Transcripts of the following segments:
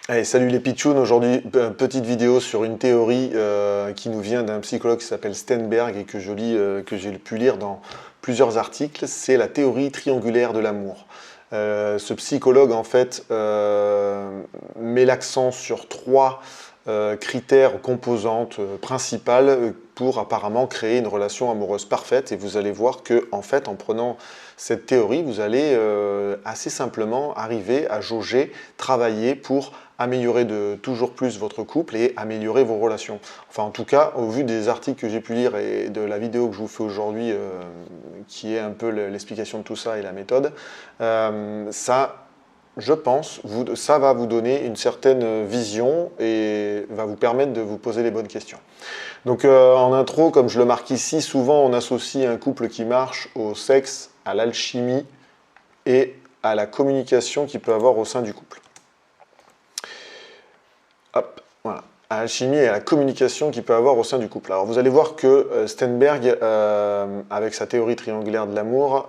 Allez, salut les pitchouns, aujourd'hui petite vidéo sur une théorie qui nous vient d'un psychologue qui s'appelle Sternberg et que j'ai pu lire dans plusieurs articles, c'est la théorie triangulaire de l'amour. Ce psychologue en fait met l'accent sur trois critères, composantes principales pour apparemment créer une relation amoureuse parfaite et vous allez voir que en fait en prenant cette théorie vous allez assez simplement arriver à jauger, travailler pour améliorer de toujours plus votre couple et améliorer vos relations. Enfin en tout cas au vu des articles que j'ai pu lire et de la vidéo que je vous fais aujourd'hui qui est un peu l'explication de tout ça et la méthode, ça je pense, ça va vous donner une certaine vision et va vous permettre de vous poser les bonnes questions. Donc en intro, comme je le marque ici, souvent on associe un couple qui marche au sexe, à l'alchimie et à la communication qu'il peut avoir au sein du couple. Hop, voilà. À l'alchimie et à la communication qu'il peut avoir au sein du couple. Alors vous allez voir que Sternberg, avec sa théorie triangulaire de l'amour,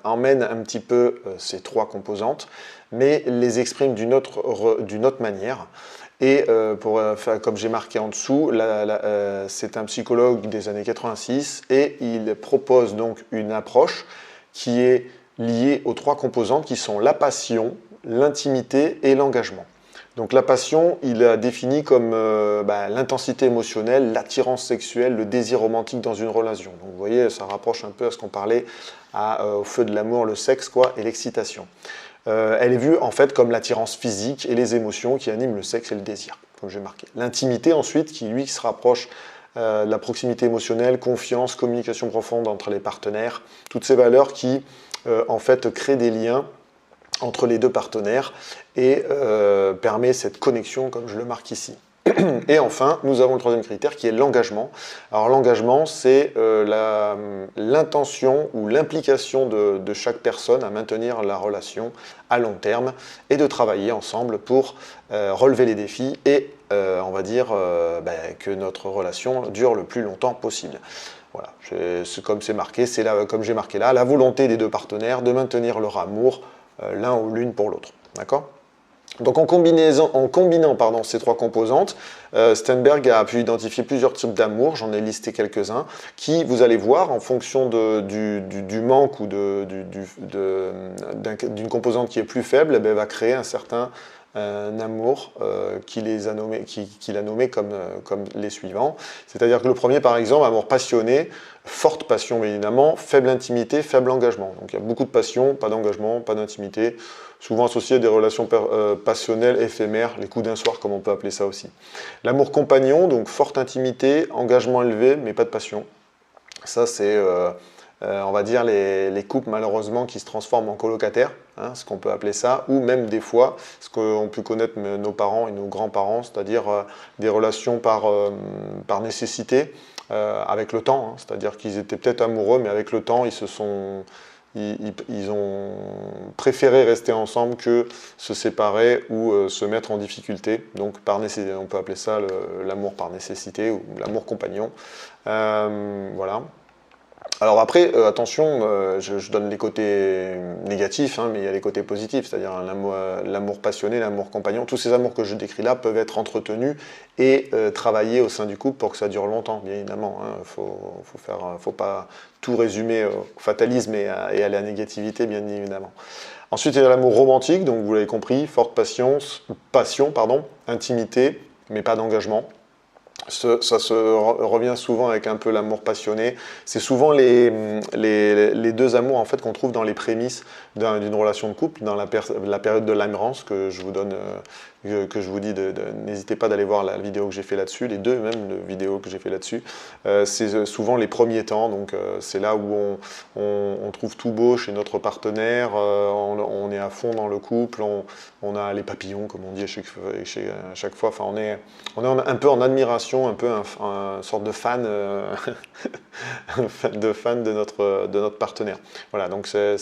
emmène un petit peu ces trois composantes, mais les exprime d'une autre manière. Et comme j'ai marqué en dessous, c'est un psychologue des années 86 et il propose donc une approche qui est liée aux trois composantes qui sont la passion, l'intimité et l'engagement. Donc la passion, il la définit comme l'intensité émotionnelle, l'attirance sexuelle, le désir romantique dans une relation. Donc vous voyez, ça rapproche un peu à ce qu'on parlait au feu de l'amour, le sexe quoi, et l'excitation. Elle est vue en fait comme l'attirance physique et les émotions qui animent le sexe et le désir, comme j'ai marqué. L'intimité ensuite, qui lui se rapproche de la proximité émotionnelle, confiance, communication profonde entre les partenaires, toutes ces valeurs qui en fait créent des liens entre les deux partenaires et permet cette connexion comme je le marque ici. Et enfin, nous avons le troisième critère qui est l'engagement. Alors l'engagement, c'est l'intention ou l'implication de chaque personne à maintenir la relation à long terme et de travailler ensemble pour relever les défis et on va dire que notre relation dure le plus longtemps possible. Voilà, comme c'est marqué, c'est comme j'ai marqué là, la volonté des deux partenaires de maintenir leur amour l'un ou l'une pour l'autre. D'accord ? Donc en combinant ces trois composantes, Sternberg a pu identifier plusieurs types d'amour, j'en ai listé quelques-uns, qui, vous allez voir, en fonction du manque ou d'une composante qui est plus faible, va créer un certain amour qu'il a nommé comme les suivants. C'est-à-dire que le premier, par exemple, amour passionné, forte passion évidemment, faible intimité, faible engagement. Donc il y a beaucoup de passion, pas d'engagement, pas d'intimité, souvent associé à des relations passionnelles éphémères, les coups d'un soir comme on peut appeler ça aussi. L'amour compagnon, donc forte intimité, engagement élevé, mais pas de passion. Ça c'est, on va dire, les couples malheureusement qui se transforment en colocataires, hein, ce qu'on peut appeler ça, ou même des fois, ce qu'ont pu connaître nos parents et nos grands-parents, c'est-à-dire des relations par nécessité, avec le temps, hein, c'est-à-dire qu'ils étaient peut-être amoureux, mais avec le temps, ils ont préféré rester ensemble que se séparer ou se mettre en difficulté. Donc par nécessité, on peut appeler ça l'amour par nécessité ou l'amour compagnon. Voilà. Alors après, attention, je donne les côtés négatifs, hein, mais il y a les côtés positifs, c'est-à-dire l'amour passionné, l'amour compagnon. Tous ces amours que je décris là peuvent être entretenus et travaillés au sein du couple pour que ça dure longtemps, bien évidemment. Il ne faut pas tout résumer au fatalisme et à la négativité, bien évidemment. Ensuite, il y a l'amour romantique, donc vous l'avez compris, forte passion, intimité, mais pas d'engagement. Ça se revient souvent avec un peu l'amour passionné. C'est souvent les deux amours en fait, qu'on trouve dans les prémices d'une relation de couple, dans la période de l'amourance que je vous donne, que je vous dis, n'hésitez pas d'aller voir la vidéo que j'ai fait là-dessus, les deux même vidéos que j'ai fait là-dessus. C'est souvent les premiers temps, donc c'est là où on trouve tout beau chez notre partenaire, on est à fond dans le couple, on a les papillons comme on dit à chaque fois, enfin on est un peu en admiration, un peu une sorte de fan, de notre partenaire. Voilà, donc c'est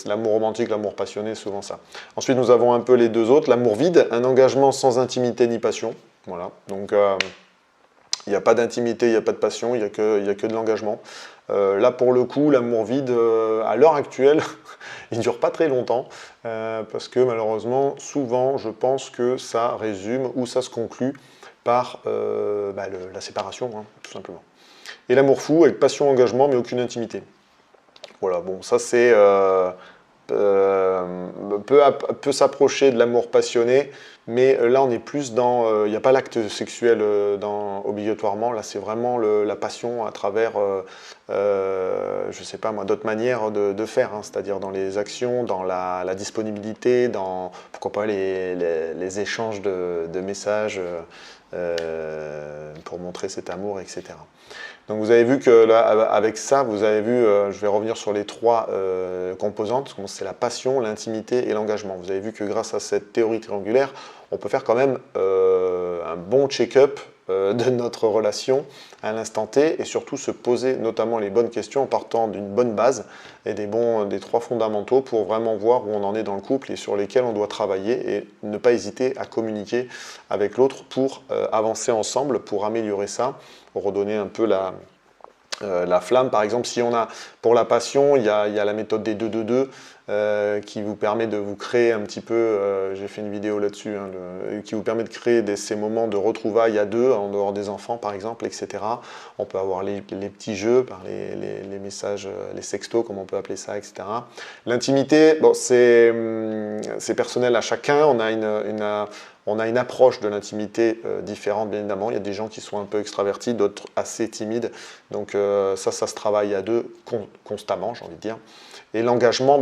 l'amour romantique, l'amour passionné, souvent ça. Ensuite, nous avons un peu les deux autres, l'amour vide, un engagement sans intimité ni passion. Voilà, donc Il n'y a pas d'intimité, il n'y a pas de passion, il n'y a que de l'engagement. Là, pour le coup, l'amour vide, à l'heure actuelle, il ne dure pas très longtemps, parce que malheureusement, souvent, je pense que ça résume ou ça se conclut par la séparation, hein, tout simplement. Et l'amour fou, avec passion, engagement, mais aucune intimité. Voilà, bon, ça c'est peut s'approcher de l'amour passionné, mais là on est plus dans, il n'y a pas l'acte sexuel obligatoirement, là c'est vraiment la passion à travers, je sais pas moi, d'autres manières de faire, hein, c'est-à-dire dans les actions, dans la disponibilité, dans, pourquoi pas les échanges de messages pour montrer cet amour, etc. Donc vous avez vu que là, avec ça, vous avez vu, je vais revenir sur les trois composantes, c'est la passion, l'intimité et l'engagement. Vous avez vu que grâce à cette théorie triangulaire, on peut faire quand même un bon check-up de notre relation à l'instant T et surtout se poser notamment les bonnes questions en partant d'une bonne base et des trois fondamentaux pour vraiment voir où on en est dans le couple et sur lesquels on doit travailler et ne pas hésiter à communiquer avec l'autre pour avancer ensemble, pour améliorer ça, pour redonner un peu la flamme. Par exemple, si on a pour la passion, il y a la méthode des 2-2-2 qui vous permet de vous créer un petit peu, j'ai fait une vidéo là-dessus, hein, qui vous permet de créer ces moments de retrouvailles à deux, en dehors des enfants par exemple, etc. On peut avoir les petits jeux, par les messages, les sextos, comme on peut appeler ça, etc. L'intimité, bon, c'est personnel à chacun, on a une approche de l'intimité différente, bien évidemment. Il y a des gens qui sont un peu extravertis, d'autres assez timides. Donc ça se travaille à deux constamment, j'ai envie de dire. Et l'engagement,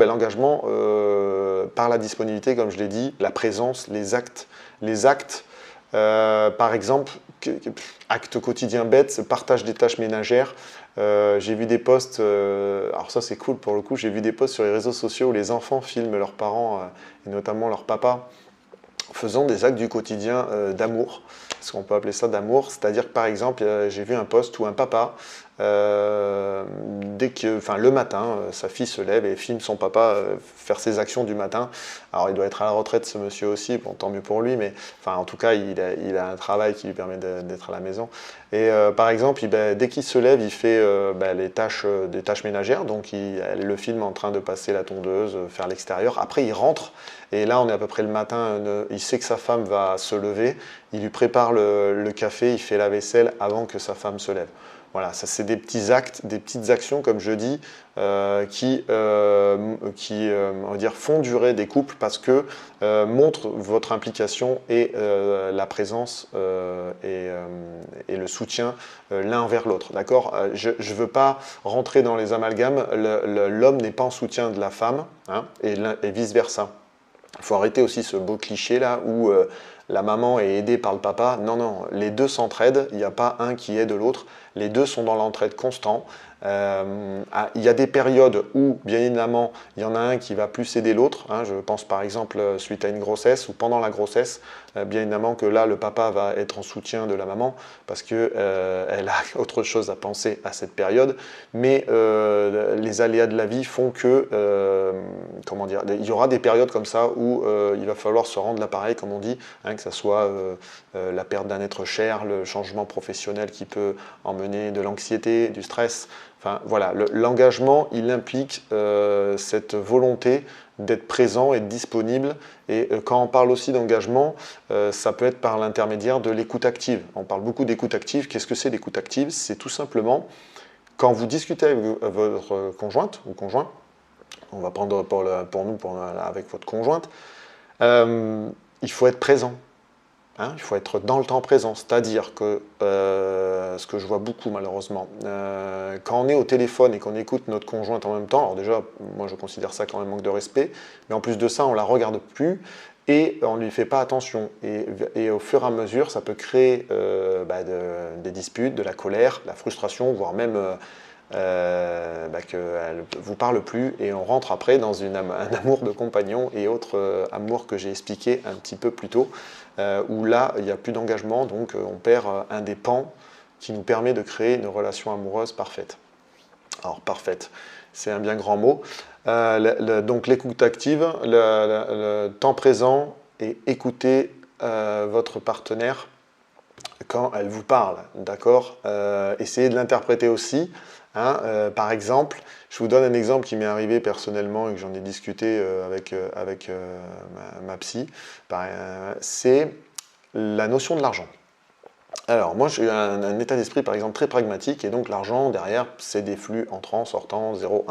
par la disponibilité, comme je l'ai dit, la présence, les actes. Les actes, par exemple, actes quotidiens bêtes, partage des tâches ménagères. J'ai vu des posts, alors ça c'est cool pour le coup, j'ai vu des posts sur les réseaux sociaux où les enfants filment leurs parents, et notamment leur papa, faisant des actes du quotidien d'amour, ce qu'on peut appeler ça d'amour, c'est-à-dire que par exemple, j'ai vu un post où un papa, le matin, sa fille se lève et filme son papa faire ses actions du matin. Alors il doit être à la retraite ce monsieur aussi, bon, tant mieux pour lui, mais en tout cas il a un travail qui lui permet d'être à la maison. Et par exemple, dès qu'il se lève, il fait des tâches ménagères, donc elle le filme en train de passer la tondeuse, faire l'extérieur. Après il rentre, et là on est à peu près le matin, il sait que sa femme va se lever, il lui prépare le café, il fait la vaisselle avant que sa femme se lève. Voilà, ça c'est des petits actes, des petites actions, comme je dis, qui on va dire, font durer des couples parce que montrent votre implication et la présence et le soutien l'un envers l'autre. D'accord ? Je ne veux pas rentrer dans les amalgames. L'homme n'est pas en soutien de la femme, hein, et vice-versa. Il faut arrêter aussi ce beau cliché là où la maman est aidée par le papa. Non, non, les deux s'entraident, il n'y a pas un qui aide l'autre, les deux sont dans l'entraide constant. Il y a des périodes où, bien évidemment, il y en a un qui va plus aider l'autre. Hein, je pense par exemple suite à une grossesse ou pendant la grossesse, bien évidemment que là, le papa va être en soutien de la maman parce qu'elle a autre chose à penser à cette période. Mais les aléas de la vie font que, il y aura des périodes comme ça où il va falloir se rendre l'appareil, comme on dit, hein, que ce soit la perte d'un être cher, le changement professionnel qui peut emmener de l'anxiété, du stress. Enfin voilà, l'engagement, il implique cette volonté d'être présent et disponible. Et quand on parle aussi d'engagement, ça peut être par l'intermédiaire de l'écoute active. On parle beaucoup d'écoute active. Qu'est-ce que c'est l'écoute active? C'est tout simplement quand vous discutez avec votre conjointe ou conjoint, on va prendre avec votre conjointe, il faut être présent. Hein, il faut être dans le temps présent, c'est-à-dire que, ce que je vois beaucoup malheureusement, quand on est au téléphone et qu'on écoute notre conjointe en même temps, alors déjà, moi je considère ça comme un manque de respect, mais en plus de ça, on ne la regarde plus et on ne lui fait pas attention. Et au fur et à mesure, ça peut créer des disputes, de la colère, de la frustration, voire même qu'elle ne vous parle plus et on rentre après dans un amour de compagnon et autres amours que j'ai expliqué un petit peu plus tôt, où là il n'y a plus d'engagement, donc on perd un des pans qui nous permet de créer une relation amoureuse parfaite. Alors parfaite, c'est un bien grand mot. Donc l'écoute active, le temps présent et écouter votre partenaire quand elle vous parle, d'accord? Essayez de l'interpréter aussi. Hein, par exemple, je vous donne un exemple qui m'est arrivé personnellement et que j'en ai discuté avec ma psy. C'est la notion de l'argent. Alors, moi, j'ai un état d'esprit, par exemple, très pragmatique, et donc l'argent, derrière, c'est des flux entrants, sortants, 0,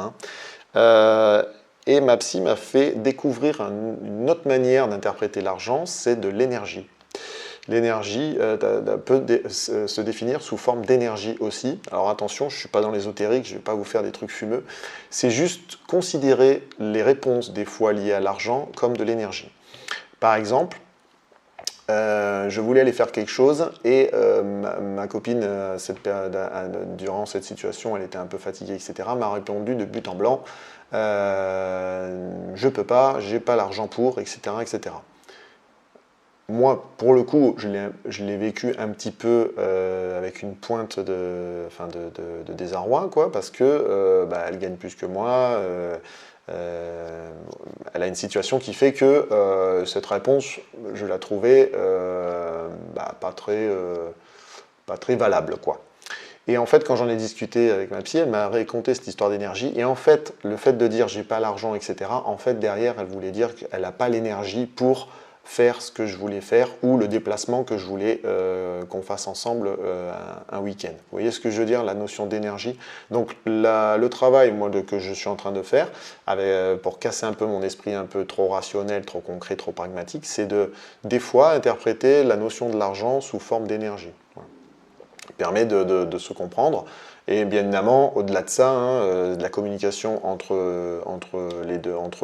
1. Et ma psy m'a fait découvrir une autre manière d'interpréter l'argent, c'est de l'énergie. L'énergie peut se définir sous forme d'énergie aussi. Alors attention, je ne suis pas dans l'ésotérique, je ne vais pas vous faire des trucs fumeux. C'est juste considérer les réponses des fois liées à l'argent comme de l'énergie. Par exemple, je voulais aller faire quelque chose et ma copine, durant cette situation, elle était un peu fatiguée, etc., m'a répondu de but en blanc, je peux pas, j'ai pas l'argent pour, etc., etc. Moi, pour le coup, je l'ai vécu un petit peu avec une pointe de désarroi, quoi, parce que elle gagne plus que moi, elle a une situation qui fait que cette réponse, je la trouvais pas très valable, quoi. Et en fait, quand j'en ai discuté avec ma psy, elle m'a raconté cette histoire d'énergie. Et en fait, le fait de dire j'ai pas l'argent, etc., en fait, derrière, elle voulait dire qu'elle n'a pas l'énergie pour faire ce que je voulais faire ou le déplacement que je voulais qu'on fasse ensemble un week-end. Vous voyez ce que je veux dire, la notion d'énergie. Donc le travail que je suis en train de faire pour casser un peu mon esprit un peu trop rationnel, trop concret, trop pragmatique, c'est de des fois interpréter la notion de l'argent sous forme d'énergie. Voilà. Permet de se comprendre. Et bien évidemment, au-delà de ça, de la communication entre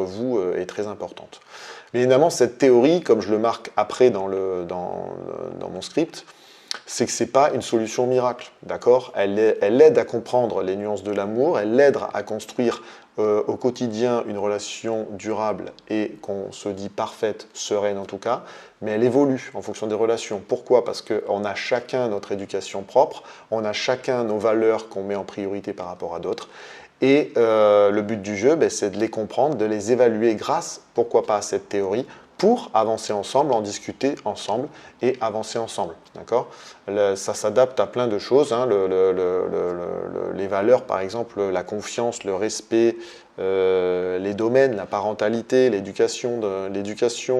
vous est très importante. Bien évidemment, cette théorie, comme je le marque après dans mon script, c'est que ce n'est pas une solution miracle, d'accord? Elle aide à comprendre les nuances de l'amour, elle aide à construire au quotidien une relation durable et qu'on se dit parfaite, sereine en tout cas, mais elle évolue en fonction des relations. Pourquoi? Parce qu'on a chacun notre éducation propre, on a chacun nos valeurs qu'on met en priorité par rapport à d'autres, et le but du jeu, c'est de les comprendre, de les évaluer grâce, pourquoi pas, à cette théorie, pour avancer ensemble, en discuter ensemble et avancer ensemble. D'accord? Ça s'adapte à plein de choses. Hein, les valeurs, par exemple, la confiance, le respect, les domaines, la parentalité, l'éducation,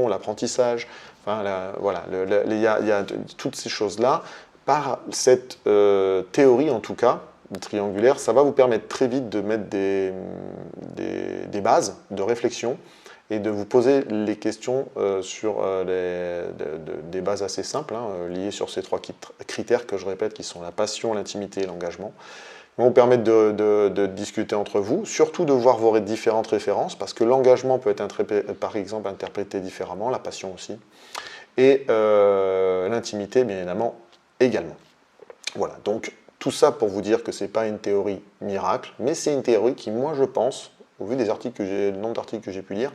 l'apprentissage. Enfin, voilà, il y a toutes ces choses-là. Par cette théorie, en tout cas, triangulaire, ça va vous permettre très vite de mettre des bases de réflexion et de vous poser les questions sur des bases assez simples, liées sur ces 3 critères que je répète, qui sont la passion, l'intimité et l'engagement. Ils vont vous permettre de discuter entre vous, surtout de voir vos différentes références, parce que l'engagement peut être, par exemple, interprété différemment, la passion aussi, et l'intimité, bien évidemment, également. Voilà, donc tout ça pour vous dire que ce n'est pas une théorie miracle, mais c'est une théorie qui, moi, je pense, au vu des articles le nombre d'articles que j'ai pu lire,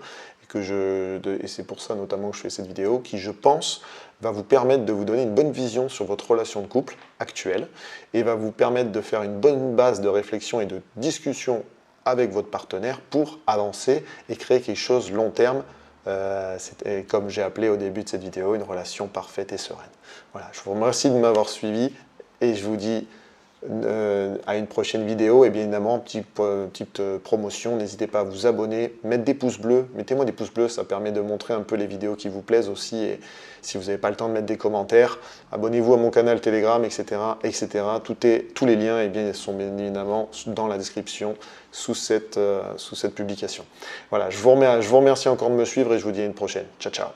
et c'est pour ça notamment que je fais cette vidéo, qui, je pense, va vous permettre de vous donner une bonne vision sur votre relation de couple actuelle, et va vous permettre de faire une bonne base de réflexion et de discussion avec votre partenaire pour avancer et créer quelque chose long terme, comme j'ai appelé au début de cette vidéo, une relation parfaite et sereine. Voilà, je vous remercie de m'avoir suivi, et je vous dis à une prochaine vidéo. Et bien évidemment, petite promotion, n'hésitez pas à vous abonner, mettre des pouces bleus, mettez-moi des pouces bleus, ça permet de montrer un peu les vidéos qui vous plaisent aussi, et si vous n'avez pas le temps de mettre des commentaires, abonnez-vous à mon canal Telegram, etc. etc. Tous les liens sont bien évidemment dans la description sous cette publication. Voilà, je vous remercie encore de me suivre et je vous dis à une prochaine. Ciao, ciao.